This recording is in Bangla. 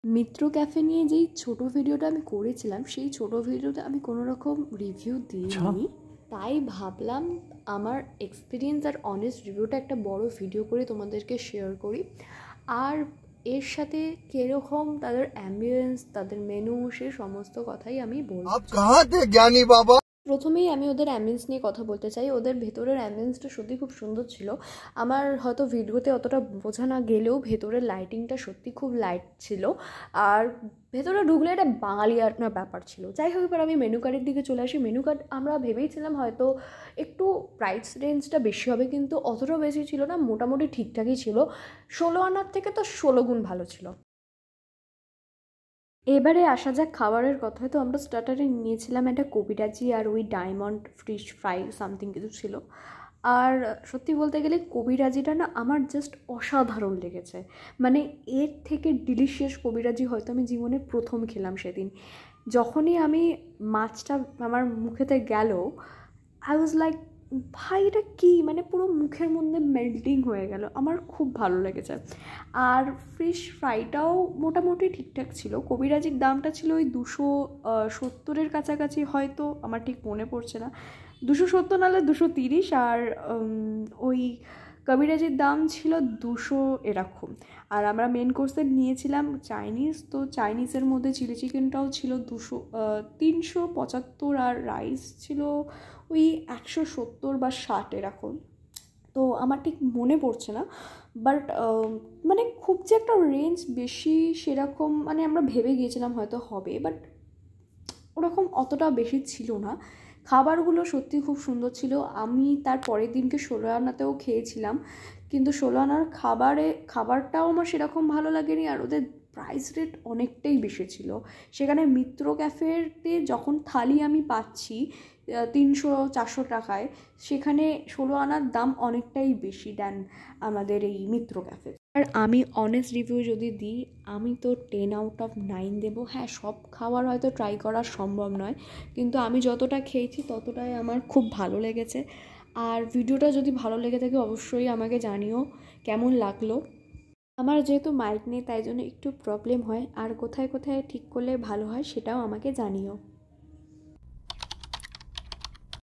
মিত্র ক্যাফে নিয়ে যেই ছোট ভিডিওটা আমি করেছিলাম সেই ছোট ভিডিওতে আমি কোনো রকম রিভিউ দিইনি, তাই ভাবলাম আমার এক্সপিরিয়েন্স আর অনেস্ট রিভিউটা একটা বড় ভিডিও করে তোমাদেরকে শেয়ার করি। আর এর সাথে কীরকম তাদের অ্যাম্বিয়েন্স, তাদের মেনু, সে সমস্ত কথাই আমি বলবো। প্রথমেই আমি ওদের অ্যাম্বিয়েন্স নিয়ে কথা বলতে চাই। ওদের ভেতরের অ্যাম্বিয়েন্সটা সত্যি খুব সুন্দর ছিল। আমার হয়তো ভিডিওতে অতটা বোঝা না গেলেও ভেতরের লাইটিংটা সত্যি খুব লাইট ছিল, আর ভেতরে ঢুকলে একটা বাঙালিয়ানা ব্যাপার ছিল। যাই হোক, এবার আমি মেনু কার্ডের দিকে চলে আসি। মেনু কার্ড আমরা ভেবেইছিলাম হয়তো একটু প্রাইস রেঞ্জটা বেশি হবে, কিন্তু অতটাও বেশি ছিল না, মোটামুটি ঠিকঠাকই ছিল। 16 আনার থেকে তো 16 গুণ ভালো ছিল। এবারে আসা যাক খাবারের কথায়। তো আমরা স্টার্টারে নিয়েছিলাম একটা কবিরাজি আর ওই ডায়মন্ড ফিশ ফ্রাই সামথিং কিছু ছিল। আর সত্যি বলতে গেলে কবিরাজিটা না আমার জাস্ট অসাধারণ লেগেছে। মানে এর থেকে ডিলিশিয়াস কবিরাজি হয়তো আমি জীবনে প্রথম খেলাম সেদিন। যখনই আমি মাছটা আমার মুখেতে গেল, আই ওয়াজ লাইক, ভাই এটা কী, মানে পুরো মুখের মধ্যে মেল্টিং হয়ে গেল। আমার খুব ভালো লেগেছে। আর ফিশ ফ্রাইটাও মোটামুটি ঠিকঠাক ছিল। কবিরাজির দামটা ছিল ওই 270-এর কাছাকাছি, হয়তো আমার ঠিক মনে পড়ছে না, 270 নাহলে 230। আর ওই কবিরাজির দাম ছিল 200 এরকম। আর আমরা মেন কোর্সে নিয়েছিলাম চাইনিজ, তো চাইনিজের মধ্যে চিলি চিকেনটাও ছিল 375, আর রাইস ছিল ওই 170 বা 60 এরকম। তো আমার ঠিক মনে পড়ছে না, বাট মানে খুব যে একটা রেঞ্জ বেশি সেরকম মানে আমরা ভেবে গিয়েছিলাম হয়তো হবে, বাট ওরকম অতটা বেশি ছিল না। খাবারগুলো সত্যি খুব সুন্দর ছিল। আমি তার পরের দিনকে 16 আনাতেও খেয়েছিলাম, কিন্তু 16 আনার খাবারটাও আমার সেরকম ভালো লাগেনি, আর ওদের প্রাইস রেট অনেকটাই বেশি ছিল। সেখানে মিত্র ক্যাফেতে যখন থালি আমি পাচ্ছি 300-400 টাকায়, সেখানে 16 আনার দাম অনেকটাই বেশি দেন আমাদের এই মিত্র ক্যাফে। আর আমি অনেস্ট রিভিউ যদি দিই, আমি তো 10/9 দেবো। হ্যাঁ, সব খাবার হয়তো ট্রাই করা সম্ভব নয়, কিন্তু আমি যতটা খেয়েছি ততটাই আমার খুব ভালো লেগেছে। আর ভিডিওটা যদি ভালো লেগে থাকে অবশ্যই আমাকে জানিও কেমন লাগলো। আমার যেহেতু মাইক নেই তাই জন্য একটু প্রবলেম হয়, আর কোথায় কোথায় ঠিক করলে ভালো হয় সেটাও আমাকে জানিও।